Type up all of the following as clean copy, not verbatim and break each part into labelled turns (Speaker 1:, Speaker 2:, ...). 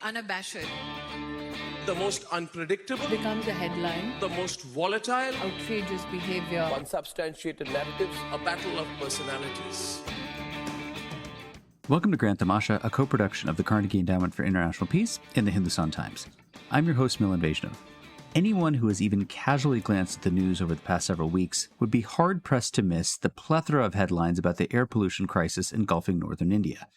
Speaker 1: unabashed,
Speaker 2: the most unpredictable,
Speaker 1: becomes a headline,
Speaker 2: the most volatile,
Speaker 1: outrageous behavior,
Speaker 2: unsubstantiated narratives, a battle of personalities.
Speaker 3: Welcome to Grand Tamasha, a co-production of the Carnegie Endowment for International Peace and the Hindustan Times. I'm your host, Milan and Anant. Anyone who has even casually glanced at the news over the past several weeks would be hard-pressed to miss the plethora of headlines about the air pollution crisis engulfing northern India.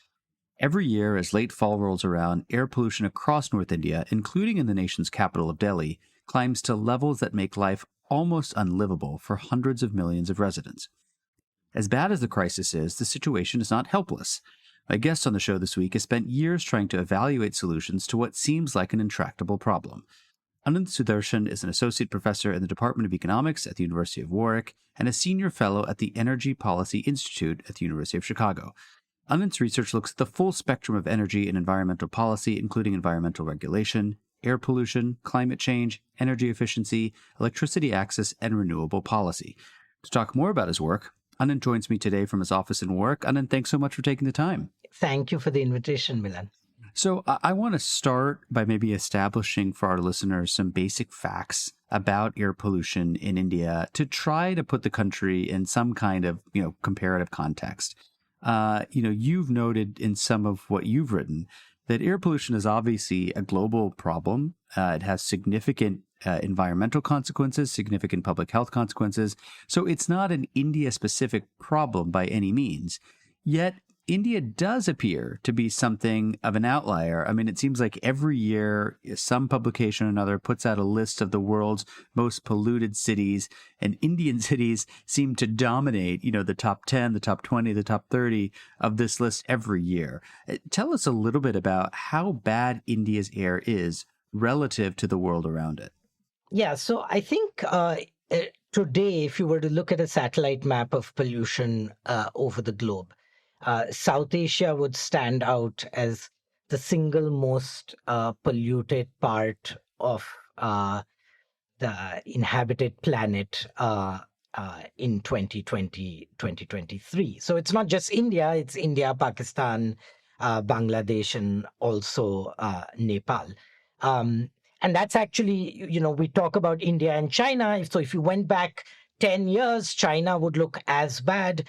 Speaker 3: Every year, as late fall rolls around, air pollution across North India, including in the nation's capital of Delhi, climbs to levels that make life almost unlivable for hundreds of millions of residents. As bad as the crisis is, the situation is not helpless. My guest on the show this week has spent years trying to evaluate solutions to what seems like an intractable problem. Anant Sudarshan is an associate professor in the Department of Economics at the University of Warwick and a senior fellow at the Energy Policy Institute at the University of Chicago. Anant's research looks at the full spectrum of energy and environmental policy, including environmental regulation, air pollution, climate change, energy efficiency, electricity access, and renewable policy. To talk more about his work, Anant joins me today from his office in Warwick. Anant, thanks so much for taking the time.
Speaker 4: Thank you for the invitation, Milan.
Speaker 3: So I want to start by maybe establishing for our listeners some basic facts about air pollution in India to try to put the country in some kind of, comparative context. You've noted in some of what you've written that air pollution is obviously a global problem. It has significant environmental consequences, significant public health consequences. So it's not an India-specific problem by any means. Yet India does appear to be something of an outlier. I mean, it seems like every year some publication or another puts out a list of the world's most polluted cities, and Indian cities seem to dominate, the top 10, the top 20, the top 30 of this list every year. Tell us a little bit about how bad India's air is relative to the world around it.
Speaker 4: Yeah, so I think today, if you were to look at a satellite map of pollution over the globe, South Asia would stand out as the single most polluted part of the inhabited planet in 2020, 2023. So it's not just India, it's India, Pakistan, Bangladesh, and also Nepal. And that's actually, we talk about India and China. So if you went back 10 years, China would look as bad.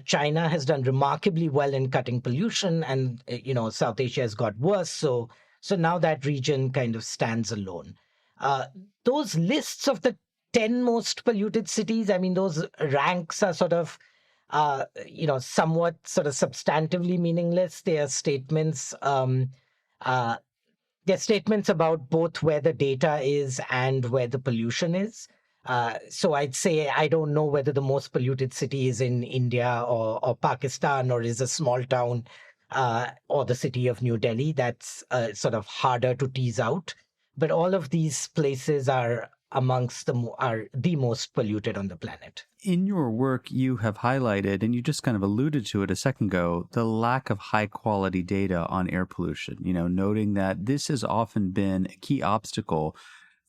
Speaker 4: China has done remarkably well in cutting pollution, and South Asia has got worse. So now that region kind of stands alone. Those lists of the 10 most polluted cities, I mean, those ranks are sort of, somewhat sort of substantively meaningless. They are statements. They're statements about both where the data is and where the pollution is. So I'd say I don't know whether the most polluted city is in India or Pakistan or is a small town or the city of New Delhi. That's sort of harder to tease out. But all of these places are amongst the most polluted on the planet.
Speaker 3: In your work, you have highlighted, and you just kind of alluded to it a second ago, the lack of high-quality data on air pollution, noting that this has often been a key obstacle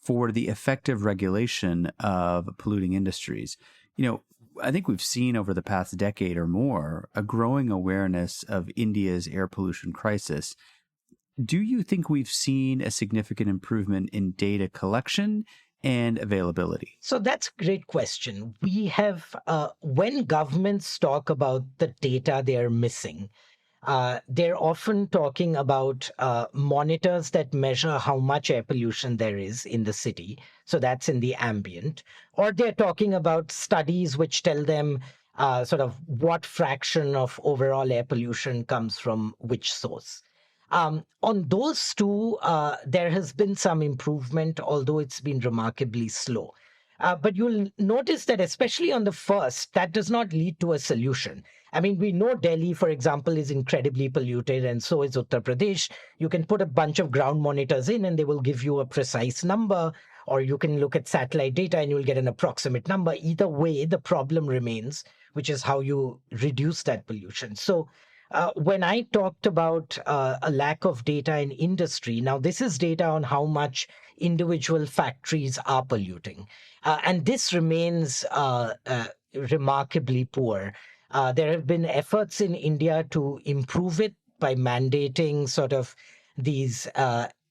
Speaker 3: for the effective regulation of polluting industries. I think we've seen over the past decade or more a growing awareness of India's air pollution crisis. Do you think we've seen a significant improvement in data collection and availability?
Speaker 4: So that's a great question. We have, when governments talk about the data they're missing, they're often talking about monitors that measure how much air pollution there is in the city. So that's in the ambient. Or they're talking about studies which tell them sort of what fraction of overall air pollution comes from which source. On those two, there has been some improvement, although it's been remarkably slow. But you'll notice that especially on the first, that does not lead to a solution. I mean, we know Delhi, for example, is incredibly polluted, and so is Uttar Pradesh. You can put a bunch of ground monitors in and they will give you a precise number, or you can look at satellite data and you'll get an approximate number. Either way, the problem remains, which is how you reduce that pollution. So when I talked about a lack of data in industry, now this is data on how much individual factories are polluting. And this remains remarkably poor. There have been efforts in India to improve it by mandating sort of these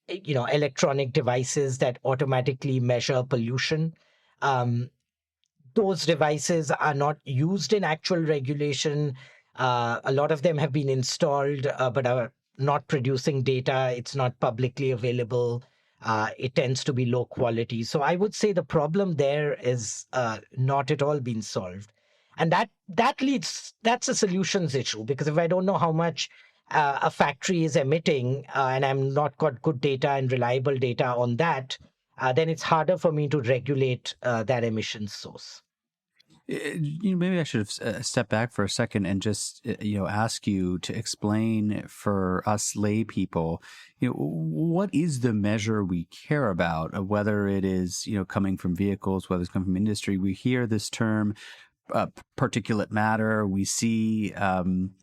Speaker 4: electronic devices that automatically measure pollution. Those devices are not used in actual regulation. A lot of them have been installed, but are not producing data. It's not publicly available. It tends to be low quality. So I would say the problem there is not at all being solved. And that's a solutions issue, because if I don't know how much a factory is emitting, and I'm not got good data and reliable data on that, then it's harder for me to regulate that emission source.
Speaker 3: Maybe I should have stepped back for a second and just ask you to explain for us lay people, what is the measure we care about, whether it is coming from vehicles, whether it's coming from industry. We hear this term particulate matter. We see this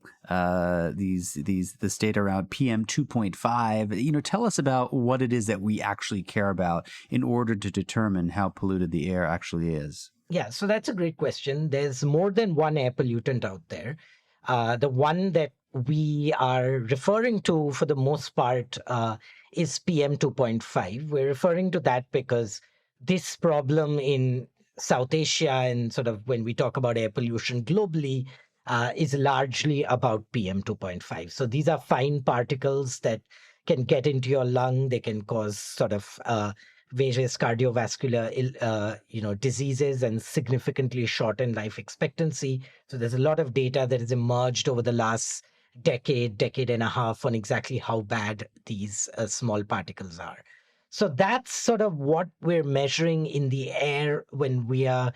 Speaker 3: data around PM 2.5. Tell us about what it is that we actually care about in order to determine how polluted the air actually is.
Speaker 4: Yeah, so that's a great question. There's more than one air pollutant out there. The one that we are referring to for the most part is PM 2.5. We're referring to that because this problem in South Asia, and sort of when we talk about air pollution globally, is largely about PM 2.5. So these are fine particles that can get into your lung. They can cause sort of various cardiovascular diseases and significantly shorten life expectancy. So there's a lot of data that has emerged over the last decade and a half on exactly how bad these small particles are. So that's sort of what we're measuring in the air when we are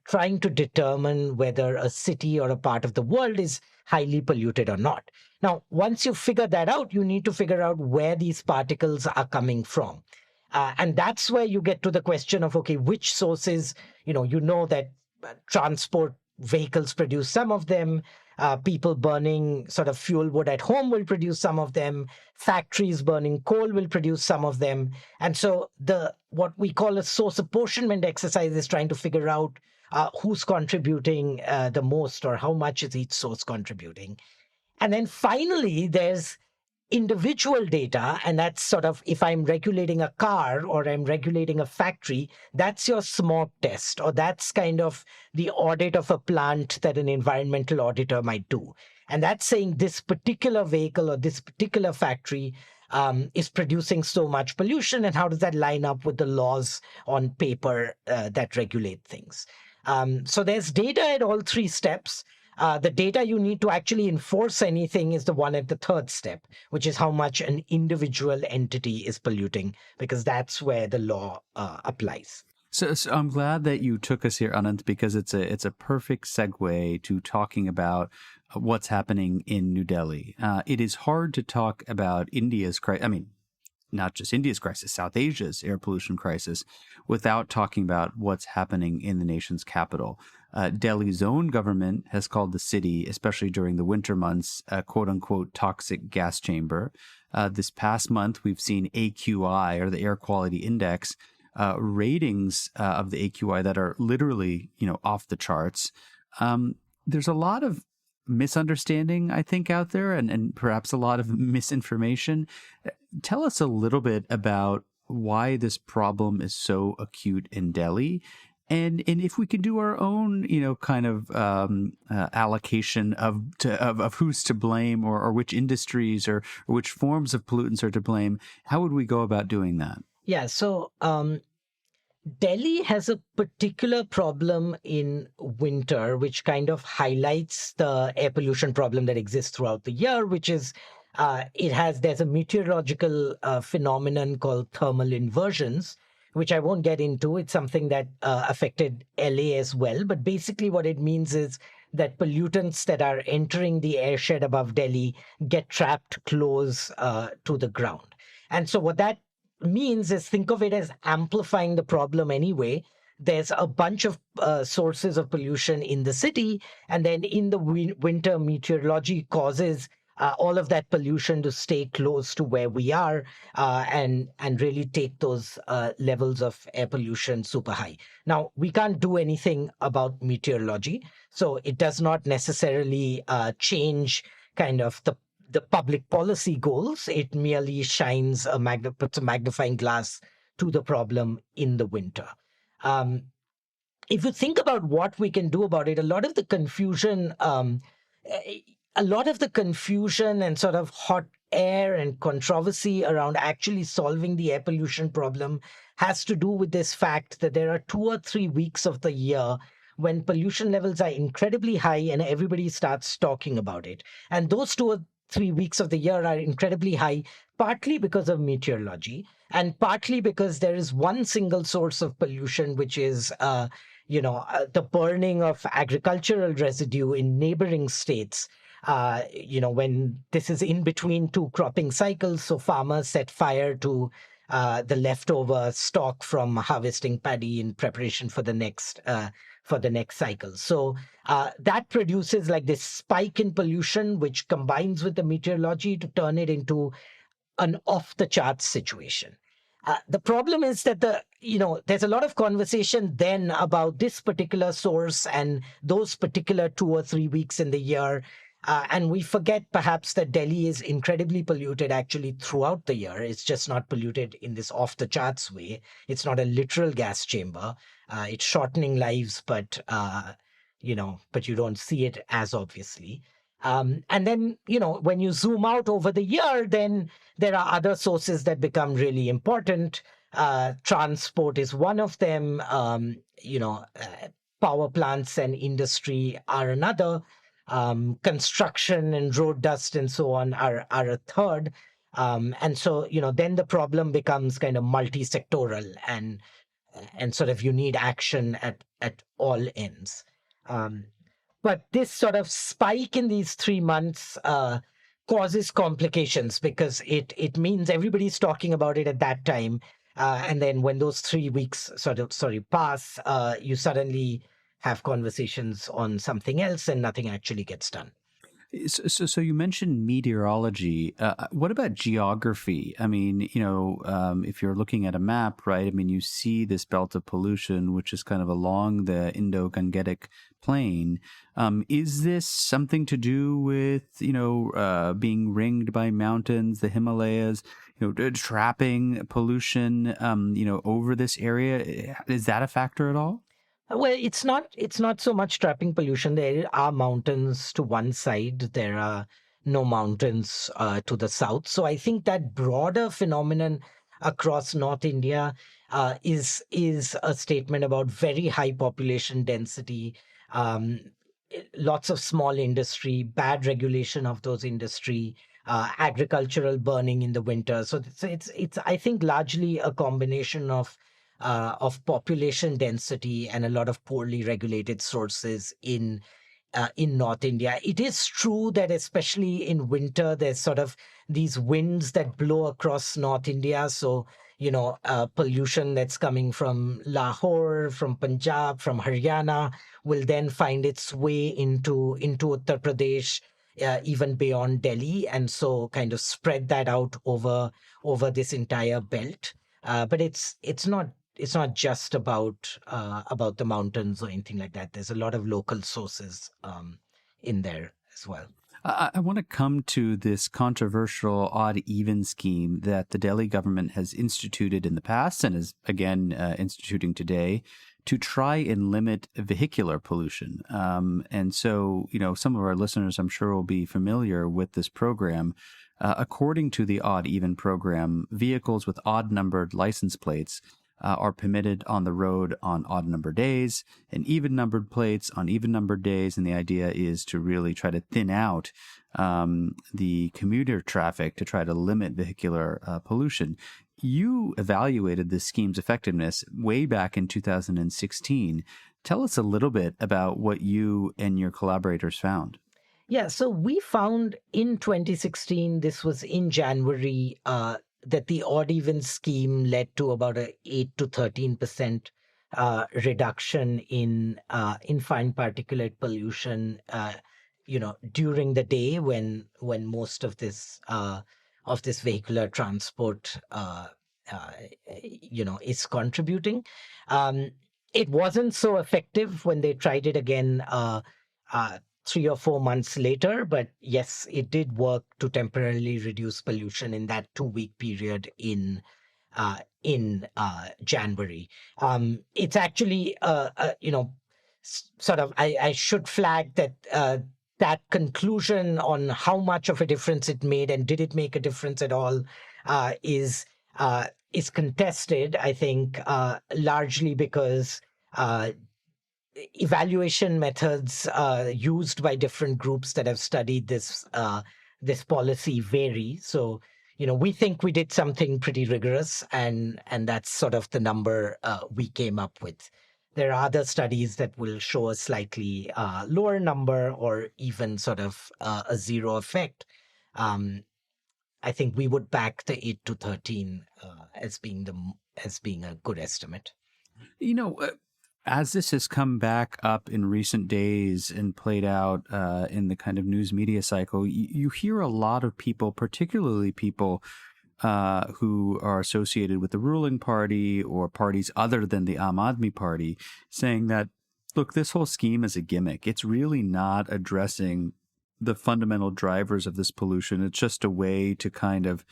Speaker 4: trying to determine whether a city or a part of the world is highly polluted or not. Now, once you figure that out, you need to figure out where these particles are coming from. And that's where you get to the question of, okay, which sources, that transport vehicles produce some of them, people burning sort of fuel wood at home will produce some of them, factories burning coal will produce some of them. And so what we call a source apportionment exercise is trying to figure out who's contributing the most, or how much is each source contributing. And then finally, there's individual data, and that's sort of, if I'm regulating a car or I'm regulating a factory, that's your smog test, or that's kind of the audit of a plant that an environmental auditor might do. And that's saying this particular vehicle or this particular factory is producing so much pollution, and how does that line up with the laws on paper that regulate things. So there's data at all three steps. The data you need to actually enforce anything is the one at the third step, which is how much an individual entity is polluting, because that's where the law applies.
Speaker 3: So I'm glad that you took us here, Anant, because it's a perfect segue to talking about what's happening in New Delhi. It is hard to talk about India's crisis. I mean, not just India's crisis, South Asia's air pollution crisis, without talking about what's happening in the nation's capital. Delhi's own government has called the city, especially during the winter months, a quote-unquote toxic gas chamber. This past month, we've seen AQI, or the Air Quality Index, ratings of the AQI that are literally, off the charts. There's a lot of misunderstanding, I think, out there, and perhaps a lot of misinformation. Tell us a little bit about why this problem is so acute in Delhi, and if we can do our own, kind of allocation of who's to blame, or which industries or which forms of pollutants are to blame. How would we go about doing that?
Speaker 4: Yeah, so Delhi has a particular problem in winter, which kind of highlights the air pollution problem that exists throughout the year, which is there's a meteorological phenomenon called thermal inversions, which I won't get into. It's something that affected LA as well. But basically what it means is that pollutants that are entering the airshed above Delhi get trapped close to the ground. And so what that means is, think of it as amplifying the problem anyway. There's a bunch of sources of pollution in the city, and then in the winter, meteorology causes all of that pollution to stay close to where we are and really take those levels of air pollution super high. Now, we can't do anything about meteorology, so it does not necessarily change kind of the public policy goals. It merely shines puts a magnifying glass to the problem in the winter. Um, if you think about what we can do about it, a lot of the confusion and sort of hot air and controversy around actually solving the air pollution problem has to do with this fact that there are 2 or 3 weeks of the year when pollution levels are incredibly high and everybody starts talking about it. And those 2 or 3 weeks of the year are incredibly high, partly because of meteorology and partly because there is one single source of pollution, which is the burning of agricultural residue in neighboring states. When this is in between two cropping cycles, so farmers set fire to the leftover stock from harvesting paddy in preparation for the next cycle. So that produces like this spike in pollution, which combines with the meteorology to turn it into an off-the-charts situation. The problem is that there's a lot of conversation then about this particular source and those particular 2 or 3 weeks in the year. And we forget perhaps that Delhi is incredibly polluted actually throughout the year. It's just not polluted in this off-the-charts way. It's not a literal gas chamber. It's shortening lives, but you don't see it as obviously. And then, when you zoom out over the year, then there are other sources that become really important. Transport is one of them. Power plants and industry are another. Construction and road dust and so on are a third. And so, then the problem becomes kind of multi-sectoral and sort of you need action at all ends. But this sort of spike in these 3 months causes complications because it means everybody's talking about it at that time. And then when those 3 weeks pass, you suddenly have conversations on something else and nothing actually gets done.
Speaker 3: So you mentioned meteorology. What about geography? I mean, if you're looking at a map, right? I mean, you see this belt of pollution, which is kind of along the Indo-Gangetic plain. Is this something to do with, being ringed by mountains, the Himalayas, trapping pollution, over this area? Is that a factor at all?
Speaker 4: Well, it's not so much trapping pollution. There are mountains to one side. There are no mountains to the south. So I think that broader phenomenon across North India is a statement about very high population density, lots of small industry, bad regulation of those industry, agricultural burning in the winter. So it's I think largely a combination of population density and a lot of poorly regulated sources in North India. It is true that especially in winter, there's sort of these winds that blow across North India. So, pollution that's coming from Lahore, from Punjab, from Haryana will then find its way into Uttar Pradesh, even beyond Delhi, and so kind of spread that out over this entire belt. But it's not just about the mountains or anything like that. There's a lot of local sources in there as well.
Speaker 3: I want to come to this controversial odd-even scheme that the Delhi government has instituted in the past and is again instituting today to try and limit vehicular pollution. And so, some of our listeners, I'm sure, will be familiar with this program. According to the odd-even program, vehicles with odd-numbered license plates are permitted on the road on odd number days and even numbered plates on even numbered days. And the idea is to really try to thin out the commuter traffic to try to limit vehicular pollution. You evaluated this scheme's effectiveness way back in 2016. Tell us a little bit about what you and your collaborators found.
Speaker 4: Yeah, so we found in 2016, this was in January, that the odd-even scheme led to about a 8 to 13% reduction in fine particulate pollution, during the day when most of this vehicular transport, is contributing. It wasn't so effective when they tried it again 3 or 4 months later, but yes, it did work to temporarily reduce pollution in that 2-week period in January. It's actually, sort of, I should flag that that conclusion on how much of a difference it made and did it make a difference at all is contested, I think, largely because evaluation methods used by different groups that have studied this policy vary. So, we think we did something pretty rigorous, and that's sort of the number we came up with. There are other studies that will show a slightly lower number or even sort of a zero effect. I think we would back the 8 to 13 as being a good estimate.
Speaker 3: As this has come back up in recent days and played out in the kind of news media cycle, you hear a lot of people, particularly people who are associated with the ruling party or parties other than the Aam Aadmi Party, saying that, look, this whole scheme is a gimmick. It's really not addressing the fundamental drivers of this pollution. It's just a way to kind of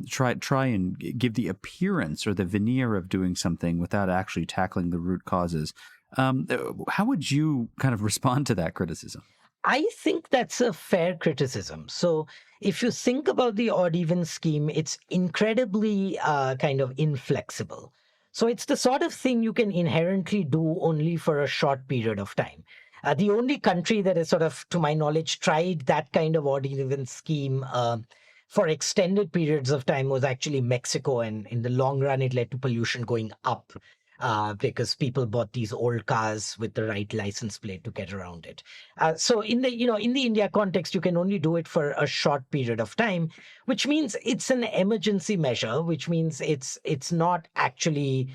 Speaker 3: try and give the appearance or the veneer of doing something without actually tackling the root causes. How would you kind of respond to that criticism?
Speaker 4: I think that's a fair criticism. So if you think about the odd even scheme, it's incredibly kind of inflexible. So it's the sort of thing you can inherently do only for a short period of time. The only country that has sort of, to my knowledge, tried that kind of odd even scheme for extended periods of time was actually Mexico. And in the long run, it led to pollution going up because people bought these old cars with the right license plate to get around it. So in the India context, you can only do it for a short period of time, which means it's an emergency measure, which means it's not actually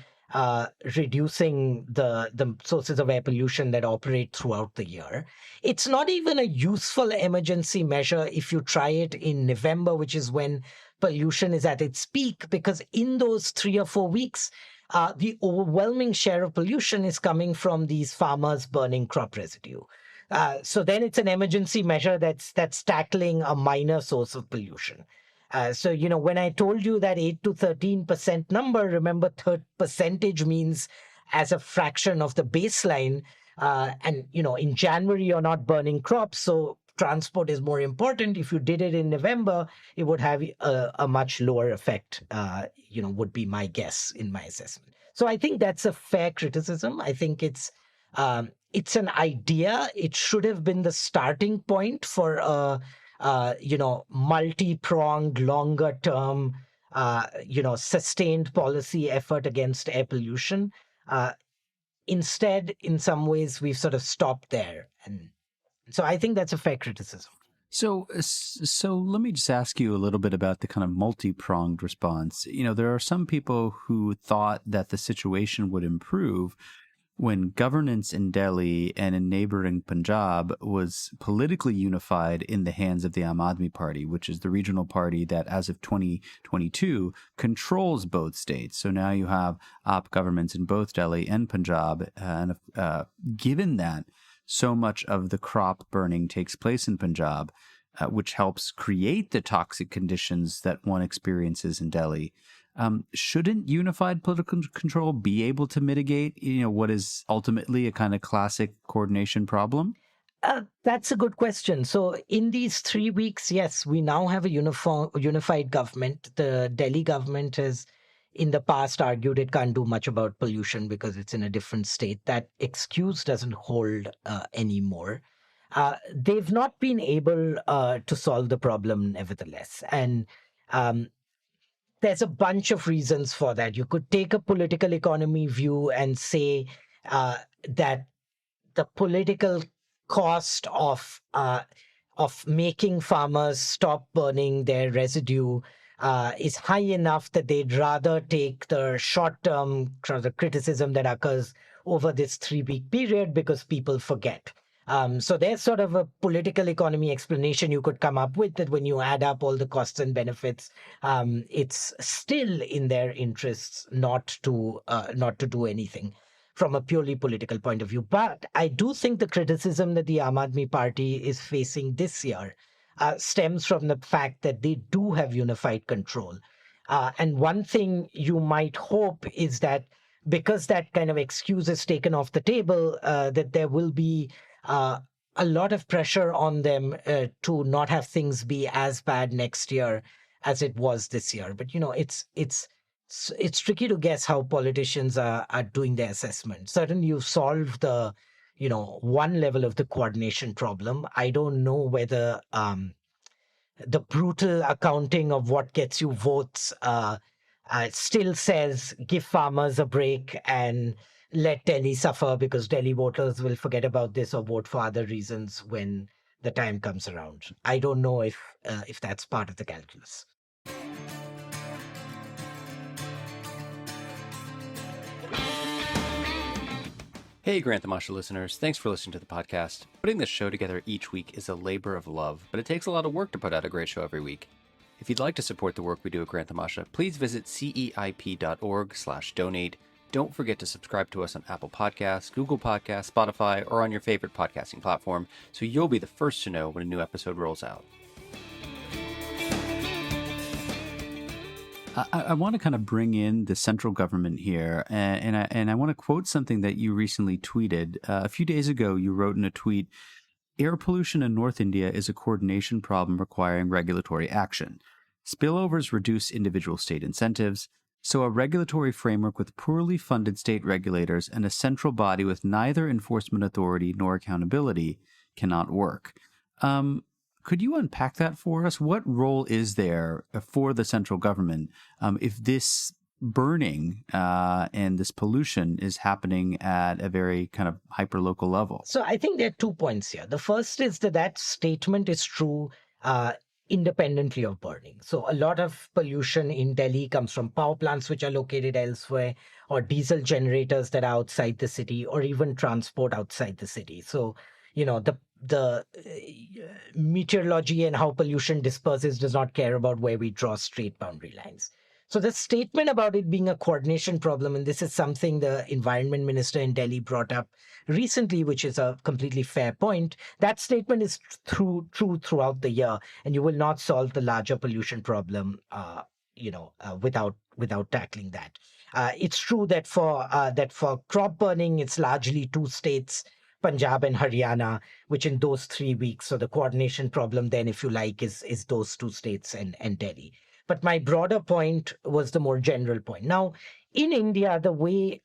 Speaker 4: reducing the sources of air pollution that operate throughout the year. It's not even a useful emergency measure if you try it in November, which is when pollution is at its peak, because in those 3 or 4 weeks, the overwhelming share of pollution is coming from these farmers burning crop residue. So then it's an emergency measure that's tackling a minor source of pollution. So, when I told you that 8 to 13% number, remember, percentage means as a fraction of the baseline. And, in January, you're not burning crops, so transport is more important. If you did it in November, it would have a much lower effect, would be my guess in my assessment. So I think that's a fair criticism. I think it's an idea. It should have been the starting point for multi-pronged, longer-term, sustained policy effort against air pollution. Instead, in some ways, we've sort of stopped there. And so I think that's a fair criticism.
Speaker 3: So let me just ask you a little bit about the kind of multi-pronged response. There are some people who thought that the situation would improve when governance in Delhi and in neighboring Punjab was politically unified in the hands of the Aam Aadmi Party, which is the regional party that, as of 2022, controls both states. So now you have AAP governments in both Delhi and Punjab. And given that so much of the crop burning takes place in Punjab, which helps create the toxic conditions that one experiences in Delhi, shouldn't unified political control be able to mitigate, what is ultimately a kind of classic coordination problem?
Speaker 4: That's a good question. So in these 3 weeks, yes, we now have a unified government. The Delhi government has in the past argued it can't do much about pollution because it's in a different state. That excuse doesn't hold anymore. They've not been able to solve the problem nevertheless. And there's a bunch of reasons for that. You could take a political economy view and say that the political cost of making farmers stop burning their residue is high enough that they'd rather take the short-term criticism that occurs over this 3-week period because people forget. So there's sort of a political economy explanation you could come up with that when you add up all the costs and benefits, it's still in their interests not to do anything. from a purely political point of view. But I do think the criticism that the Aam Aadmi Party is facing this year stems from the fact that they do have unified control. And one thing you might hope is that because that kind of excuse is taken off the table, that there will be a lot of pressure on them to not have things be as bad next year as it was this year. But it's tricky to guess how politicians are doing their assessment. Certainly, you've solved the one level of the coordination problem. I don't know whether the brutal accounting of what gets you votes still says give farmers a break and let Delhi suffer because Delhi voters will forget about this or vote for other reasons when the time comes around. I don't know if that's part of the calculus.
Speaker 3: Hey, Grant the Masha listeners, thanks for listening to the podcast. Putting this show together each week is a labor of love, but it takes a lot of work to put out a great show every week. If you'd like to support the work we do at Grant the Masha, please visit ceip.org/donate. Don't forget to subscribe to us on Apple Podcasts, Google Podcasts, Spotify, or on your favorite podcasting platform, so you'll be the first to know when a new episode rolls out. I want to kind of bring in the central government here, and I want to quote something that you recently tweeted. A few days ago, you wrote in a tweet, "Air pollution in North India is a coordination problem requiring regulatory action. Spillovers reduce individual state incentives, so a regulatory framework with poorly funded state regulators and a central body with neither enforcement authority nor accountability cannot work." Could you unpack that for us? What role is there for the central government if this burning and this pollution is happening at a very kind of hyper-local level?
Speaker 4: So I think there are 2 points here. The first is that statement is true independently of burning. So a lot of pollution in Delhi comes from power plants which are located elsewhere, or diesel generators that are outside the city, or even transport outside the city. So, the meteorology and how pollution disperses does not care about where we draw straight boundary lines. So the statement about it being a coordination problem, and this is something the environment minister in Delhi brought up recently, which is a completely fair point, that statement is true throughout the year, and you will not solve the larger pollution problem without tackling that. It's true that for crop burning, it's largely two states, Punjab and Haryana, which in those 3 weeks, so the coordination problem then, if you like, is those two states and Delhi. But my broader point was the more general point. Now, in India, the way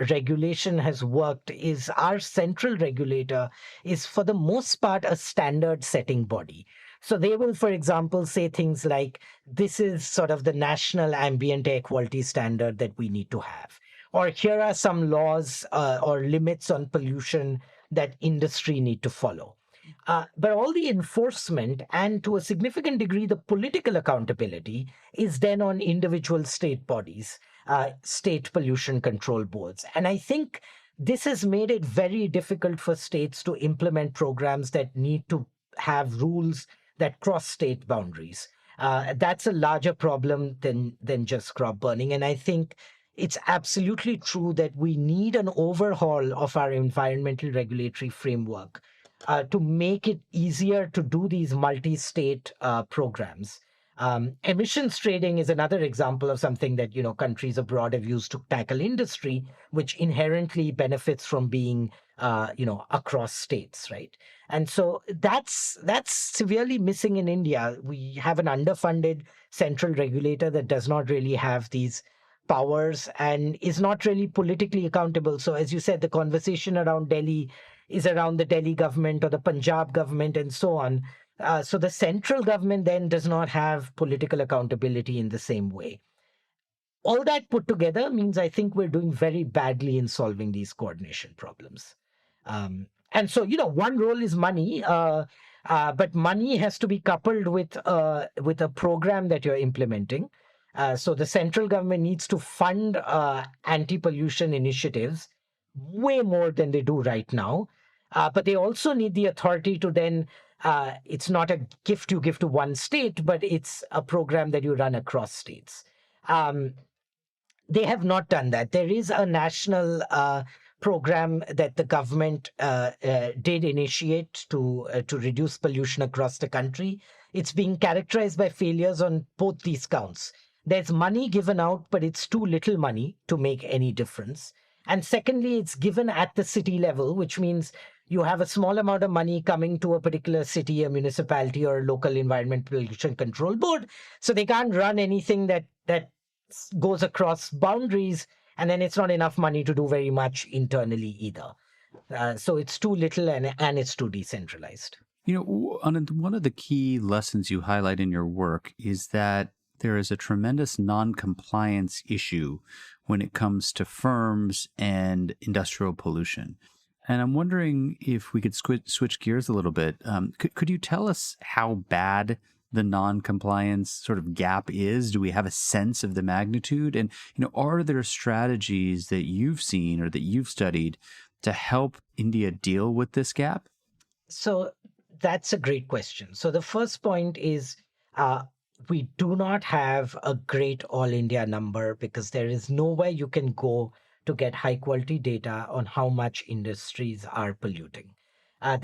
Speaker 4: regulation has worked is our central regulator is, for the most part, a standard setting body. So they will, for example, say things like, this is sort of the national ambient air quality standard that we need to have. Or here are some laws or limits on pollution that industry need to follow. But all the enforcement and, to a significant degree, the political accountability is then on individual state bodies, state pollution control boards. And I think this has made it very difficult for states to implement programs that need to have rules that cross state boundaries. That's a larger problem than just crop burning. And I think it's absolutely true that we need an overhaul of our environmental regulatory framework to make it easier to do these multi-state programs. Emissions trading is another example of something that countries abroad have used to tackle industry, which inherently benefits from being across states, right? And so that's severely missing in India. We have an underfunded central regulator that does not really have these powers and is not really politically accountable. So as you said, the conversation around Delhi is around the Delhi government or the Punjab government and so on. So the central government then does not have political accountability in the same way. All that put together means I think we're doing very badly in solving these coordination problems. And so, one role is money, but money has to be coupled with a program that you're implementing. So the central government needs to fund anti-pollution initiatives way more than they do right now. But they also need the authority to then, it's not a gift you give to one state, but it's a program that you run across states. They have not done that. There is a national program that the government did initiate to reduce pollution across the country. It's being characterized by failures on both these counts. There's money given out, but it's too little money to make any difference. And secondly, it's given at the city level, which means you have a small amount of money coming to a particular city, a municipality, or a local environment pollution control board. So they can't run anything that goes across boundaries, and then it's not enough money to do very much internally either. So it's too little and it's too decentralized.
Speaker 3: Anand, one of the key lessons you highlight in your work is that there is a tremendous non-compliance issue when it comes to firms and industrial pollution. And I'm wondering if we could switch gears a little bit. Could you tell us how bad the non-compliance sort of gap is? Do we have a sense of the magnitude? And, are there strategies that you've seen or that you've studied to help India deal with this gap?
Speaker 4: So that's a great question. So the first point is we do not have a great all India number because there is nowhere you can go to get high quality data on how much industries are polluting.
Speaker 3: And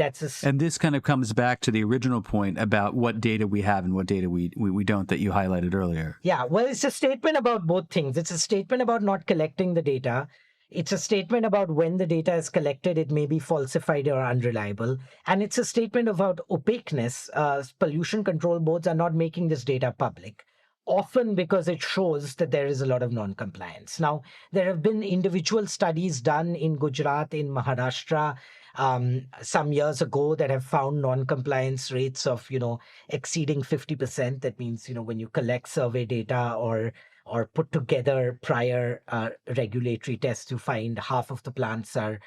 Speaker 3: this kind of comes back to the original point about what data we have and what data we don't that you highlighted earlier.
Speaker 4: Yeah, well, it's a statement about both things. It's a statement about not collecting the data. It's a statement about when the data is collected, it may be falsified or unreliable. And it's a statement about opaqueness. Pollution control boards are not making this data public, often because it shows that there is a lot of non-compliance. Now, there have been individual studies done in Gujarat, in Maharashtra, some years ago that have found non-compliance rates of, exceeding 50%. That means, when you collect survey data or put together prior regulatory tests, you find half of the plants are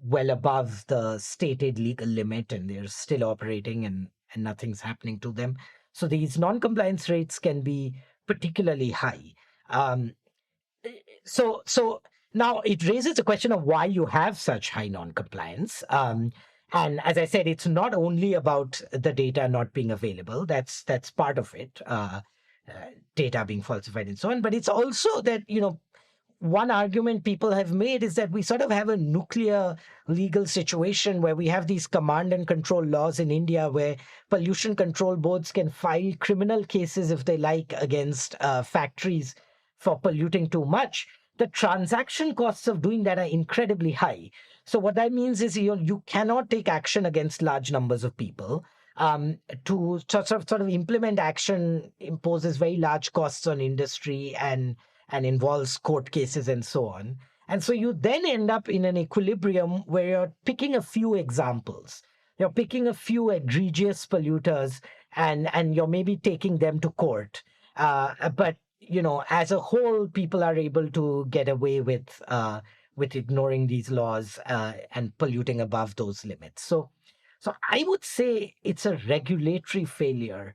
Speaker 4: well above the stated legal limit and they're still operating and nothing's happening to them. So these non-compliance rates can be particularly high. So now it raises the question of why you have such high non-compliance. And as I said, it's not only about the data not being available. That's part of it. Data being falsified and so on. But it's also that, one argument people have made is that we sort of have a nuclear legal situation where we have these command and control laws in India where pollution control boards can file criminal cases if they like against factories for polluting too much. The transaction costs of doing that are incredibly high. So what that means is you cannot take action against large numbers of people. To sort of implement action imposes very large costs on industry and involves court cases and so on. And so you then end up in an equilibrium where you're picking a few examples. You're picking a few egregious polluters and you're maybe taking them to court. But as a whole, people are able to get away with ignoring these laws and polluting above those limits. So I would say it's a regulatory failure.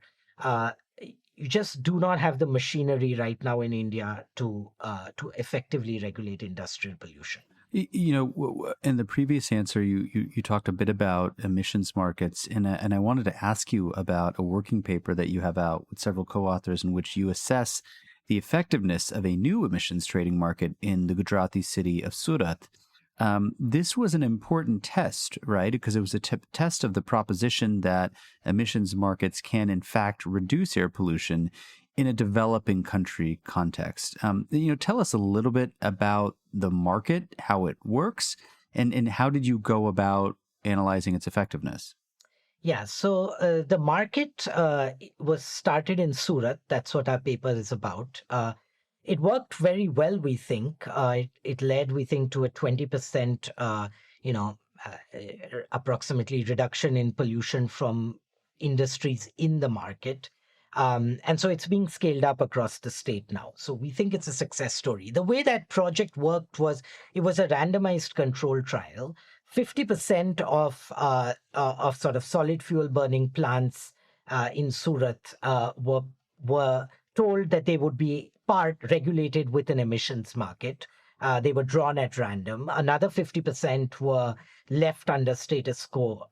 Speaker 4: You just do not have the machinery right now in India to effectively regulate industrial pollution.
Speaker 3: In the previous answer, you talked a bit about emissions markets, and I wanted to ask you about a working paper that you have out with several co-authors in which you assess the effectiveness of a new emissions trading market in the Gujarati city of Surat. This was an important test, right? Because it was a test of the proposition that emissions markets can, in fact, reduce air pollution in a developing country context. Tell us a little bit about the market, how it works, and how did you go about analyzing its effectiveness?
Speaker 4: Yeah, so the market was started in Surat. That's what our paper is about. It worked very well, we think. It led, we think, to a 20%, approximately reduction in pollution from industries in the market. And so it's being scaled up across the state now. So we think it's a success story. The way that project worked was it was a randomized control trial. 50% of sort of solid fuel burning plants in Surat were told that they would be part regulated with an emissions market. They were drawn at random. Another 50% were left under status quo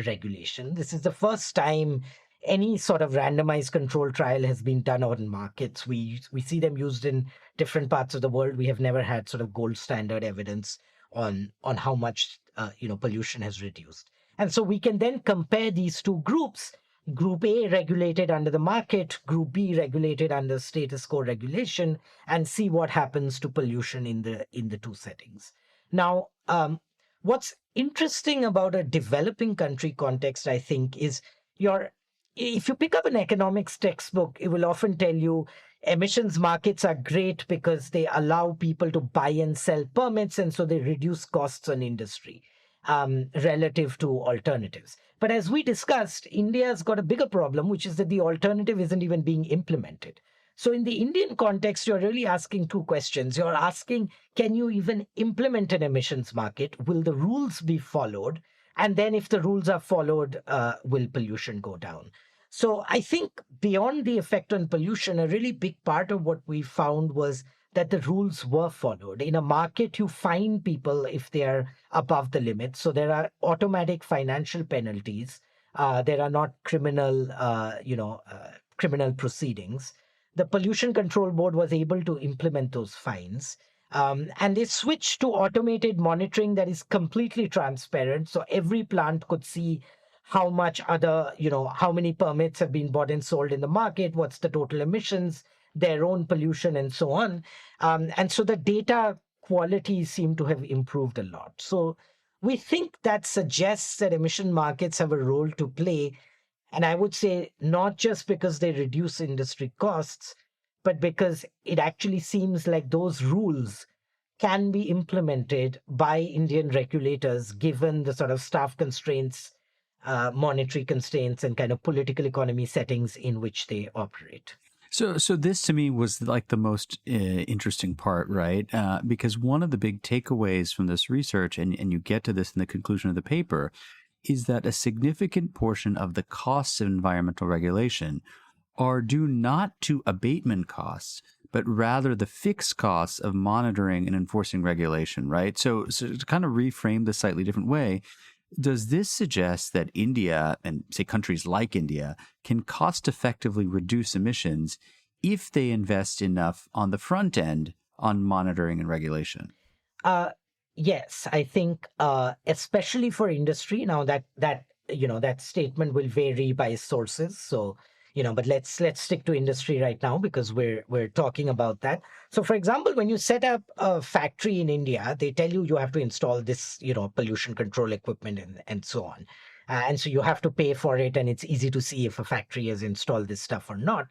Speaker 4: regulation. This is the first time any sort of randomized control trial has been done on markets. We see them used in different parts of the world. We have never had sort of gold standard evidence on how much pollution has reduced. And so we can then compare these two groups. Group A regulated under the market, Group B regulated under status quo regulation, and see what happens to pollution in the two settings. Now, what's interesting about a developing country context, I think, is if you pick up an economics textbook, it will often tell you emissions markets are great because they allow people to buy and sell permits, and so they reduce costs on industry relative to alternatives. But as we discussed, India's got a bigger problem, which is that the alternative isn't even being implemented. So in the Indian context, you're really asking two questions. You're asking, can you even implement an emissions market? Will the rules be followed? And then if the rules are followed, will pollution go down? So I think beyond the effect on pollution, a really big part of what we found was that the rules were followed. In a market, you fine people if they are above the limit. So there are automatic financial penalties. There are not criminal proceedings. The Pollution Control Board was able to implement those fines. And they switched to automated monitoring that is completely transparent. So every plant could see how much how many permits have been bought and sold in the market, what's the total emissions, their own pollution, and so on. And so the data quality seemed to have improved a lot. So we think that suggests that emission markets have a role to play. And I would say not just because they reduce industry costs, but because it actually seems like those rules can be implemented by Indian regulators, given the sort of staff constraints, monetary constraints, and kind of political economy settings in which they operate.
Speaker 3: So this to me was like the most interesting part, right? Because one of the big takeaways from this research, and you get to this in the conclusion of the paper, is that a significant portion of the costs of environmental regulation are due not to abatement costs, but rather the fixed costs of monitoring and enforcing regulation, right? So to kind of reframe this slightly different way, does this suggest that India, and say countries like India, can cost effectively reduce emissions if they invest enough on the front end on monitoring and regulation?
Speaker 4: Yes, I think especially for industry. Now that statement will vary by sources. So but let's stick to industry right now because we're talking about that. So for example, when you set up a factory in India, they tell you have to install this pollution control equipment and so on. And so you have to pay for it, and it's easy to see if a factory has installed this stuff or not.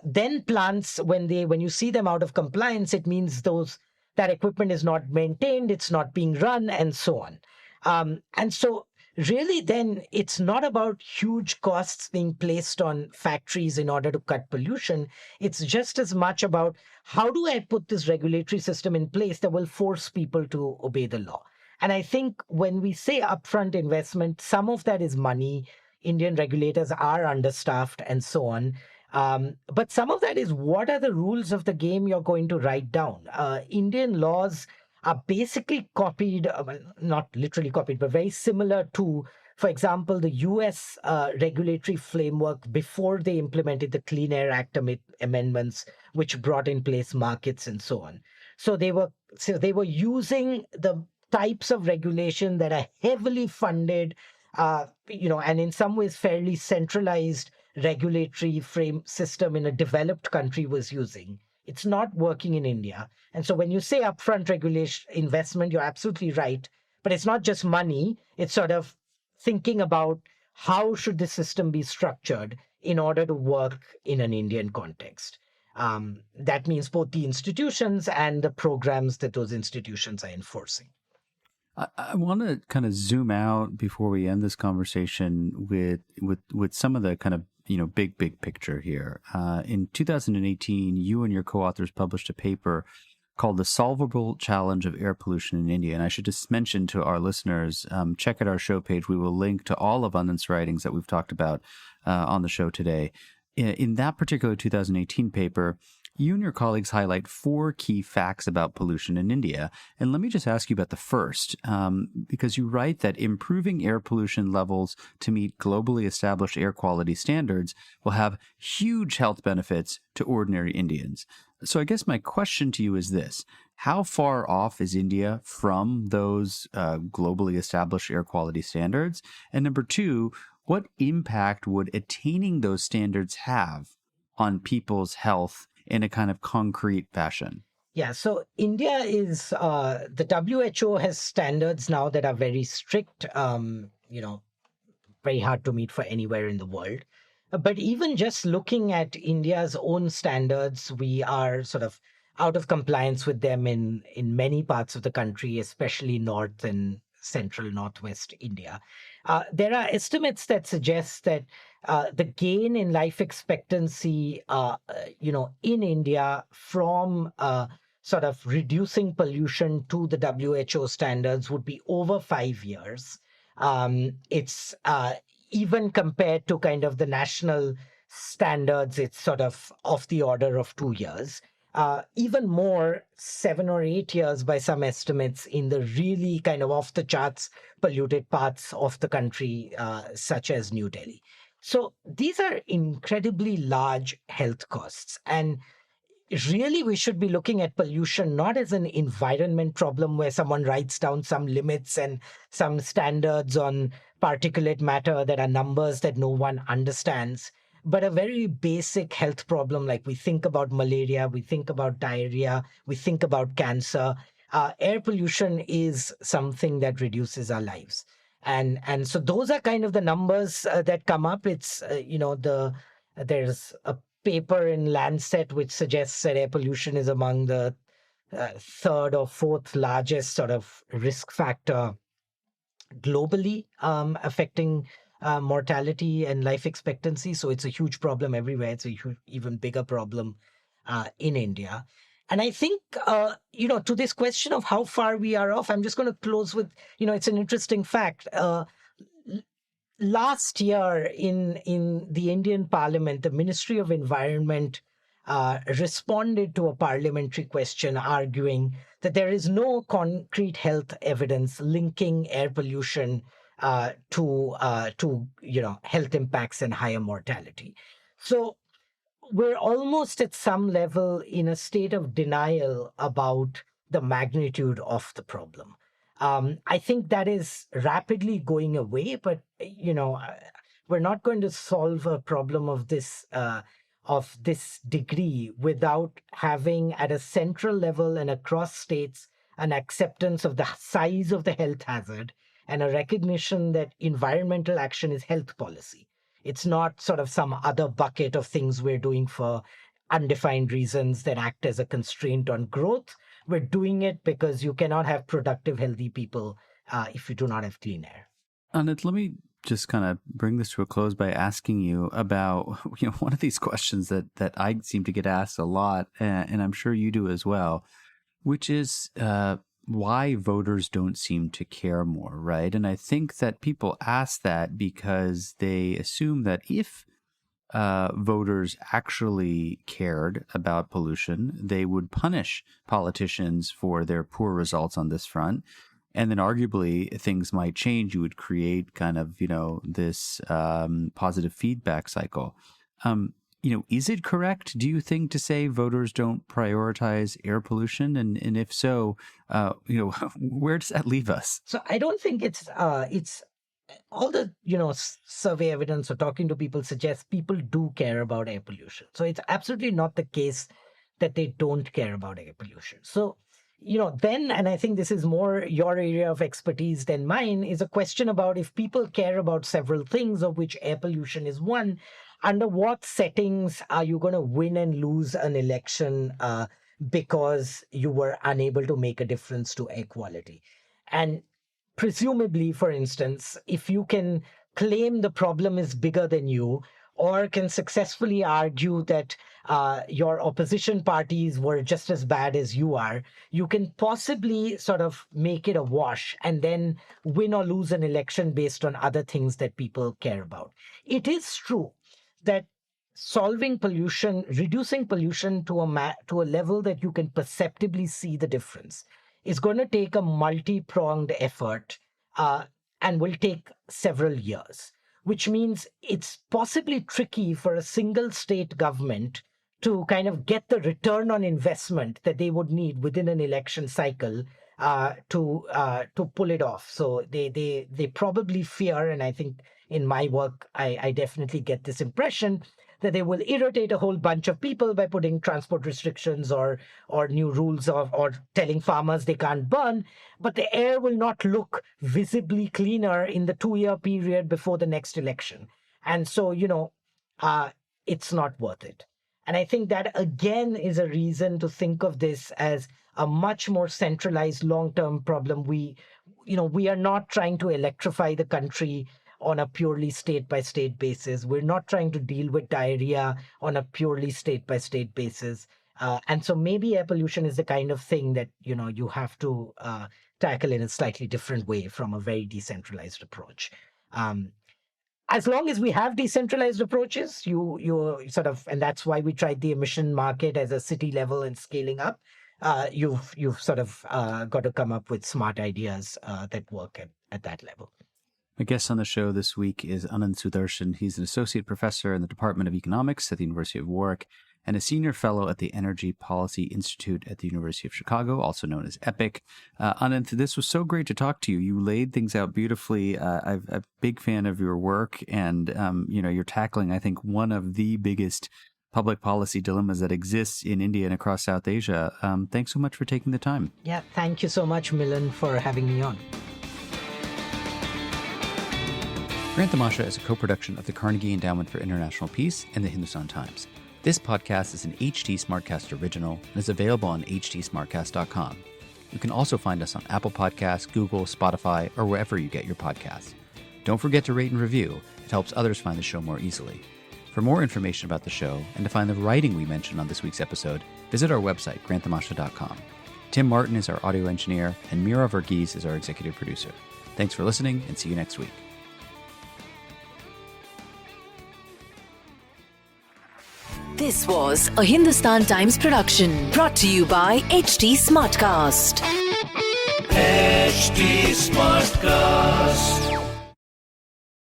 Speaker 4: Then plants, when you see them out of compliance, it means that equipment is not maintained, it's not being run, and so on. And so really, then it's not about huge costs being placed on factories in order to cut pollution. It's just as much about how do I put this regulatory system in place that will force people to obey the law. And I think when we say upfront investment, some of that is money. Indian regulators are understaffed and so on. But some of that is what are the rules of the game you're going to write down. Indian laws are basically copied, not literally copied, but very similar to, for example, the US regulatory framework before they implemented the Clean Air Act amendments, which brought in place markets and so on. So they were using the types of regulation that are heavily funded, and in some ways fairly centralized regulatory frame system in a developed country was using. It's not working in India. And so when you say upfront regulation investment, you're absolutely right. But it's not just money. It's sort of thinking about how should the system be structured in order to work in an Indian context. That means both the institutions and the programs that those institutions are enforcing.
Speaker 3: I want to kind of zoom out before we end this conversation with some of the kind of big picture here. In 2018, you and your co-authors published a paper called "The Solvable Challenge of Air Pollution in India." And I should just mention to our listeners, check out our show page. We will link to all of Anant's writings that we've talked about on the show today. In that particular 2018 paper, you and your colleagues highlight 4 key facts about pollution in India. And let me just ask you about the first, because you write that improving air pollution levels to meet globally established air quality standards will have huge health benefits to ordinary Indians. So I guess my question to you is this. How far off is India from those globally established air quality standards? And number two, what impact would attaining those standards have on people's health in a kind of concrete fashion?
Speaker 4: Yeah, so India is, the WHO has standards now that are very strict, very hard to meet for anywhere in the world. But even just looking at India's own standards, we are sort of out of compliance with them in many parts of the country, especially north and central northwest India. There are estimates that suggest that the gain in life expectancy, in India from sort of reducing pollution to the WHO standards would be over 5 years. It's even compared to kind of the national standards, it's sort of the order of 2 years. Even more, 7 or 8 years by some estimates in the really kind of off the charts polluted parts of the country, such as New Delhi. So these are incredibly large health costs. And really, we should be looking at pollution not as an environment problem where someone writes down some limits and some standards on particulate matter that are numbers that no one understands, but a very basic health problem. Like we think about malaria, we think about diarrhea, we think about cancer. Air pollution is something that reduces our lives. And so those are kind of the numbers that come up. It's, there's a paper in Lancet which suggests that air pollution is among the third or fourth largest sort of risk factor globally, affecting mortality and life expectancy. So it's a huge problem everywhere. It's a even bigger problem in India. And I think, to this question of how far we are off, I'm just going to close with, it's an interesting fact. Last year in the Indian Parliament, the Ministry of Environment responded to a parliamentary question arguing that there is no concrete health evidence linking air pollution to health impacts and higher mortality. So we're almost at some level in a state of denial about the magnitude of the problem. I think that is rapidly going away, but we're not going to solve a problem of this degree without having at a central level and across states an acceptance of the size of the health hazard and a recognition that environmental action is health policy. It's not sort of some other bucket of things we're doing for undefined reasons that act as a constraint on growth. We're doing it because you cannot have productive, healthy people if you do not have clean air.
Speaker 3: Anant, let me just kind of bring this to a close by asking you about one of these questions that I seem to get asked a lot, and I'm sure you do as well, which is why voters don't seem to care more, right? And I think that people ask that because they assume that if voters actually cared about pollution, they would punish politicians for their poor results on this front. And then arguably things might change. You would create kind of, this positive feedback cycle. Is it correct, do you think, to say voters don't prioritize air pollution? And if so, where does that leave us?
Speaker 4: So I don't think it's all the, survey evidence or talking to people suggests people do care about air pollution. So it's absolutely not the case that they don't care about air pollution. So, then, and I think this is more your area of expertise than mine, is a question about if people care about several things, of which air pollution is one, under what settings are you going to win and lose an election because you were unable to make a difference to air quality? And presumably, for instance, if you can claim the problem is bigger than you, or can successfully argue that your opposition parties were just as bad as you are, you can possibly sort of make it a wash and then win or lose an election based on other things that people care about. It is true that solving pollution, reducing pollution to a level that you can perceptibly see the difference is going to take a multi-pronged effort and will take several years, which means it's possibly tricky for a single state government to kind of get the return on investment that they would need within an election cycle to pull it off. So they probably fear, and I think in my work I definitely get this impression, that they will irritate a whole bunch of people by putting transport restrictions or new rules or telling farmers they can't burn, but the air will not look visibly cleaner in the 2-year period before the next election. And so, it's not worth it. And I think that, again, is a reason to think of this as a much more centralized long-term problem. We are not trying to electrify the country on a purely state-by-state basis. We're not trying to deal with diarrhea on a purely state-by-state basis. And so maybe air pollution is the kind of thing that, you have to tackle in a slightly different way from a very decentralized approach. As long as we have decentralized approaches, you sort of, and that's why we tried the emission market as a city level and scaling up. You've sort of got to come up with smart ideas that work at that level.
Speaker 3: My guest on the show this week is Anant Sudarshan. He's an associate professor in the Department of Economics at the University of Warwick and a senior fellow at the Energy Policy Institute at the University of Chicago, also known as EPIC. Anant, this was so great to talk to you. You laid things out beautifully. I'm a big fan of your work, and you're tackling, I think, one of the biggest public policy dilemmas that exists in India and across South Asia. Thanks so much for taking the time.
Speaker 4: Yeah, thank you so much, Milan, for having me on.
Speaker 3: Grant Tamasha is a co-production of the Carnegie Endowment for International Peace and the Hindustan Times. This podcast is an HT Smartcast original and is available on htsmartcast.com. You can also find us on Apple Podcasts, Google, Spotify, or wherever you get your podcasts. Don't forget to rate and review. It helps others find the show more easily. For more information about the show and to find the writing we mentioned on this week's episode, visit our website, granttamasha.com. Tim Martin is our audio engineer, and Mira Verghese is our executive producer. Thanks for listening, and see you next week.
Speaker 5: This was a Hindustan Times production brought to you by HT Smartcast.
Speaker 6: HT Smartcast.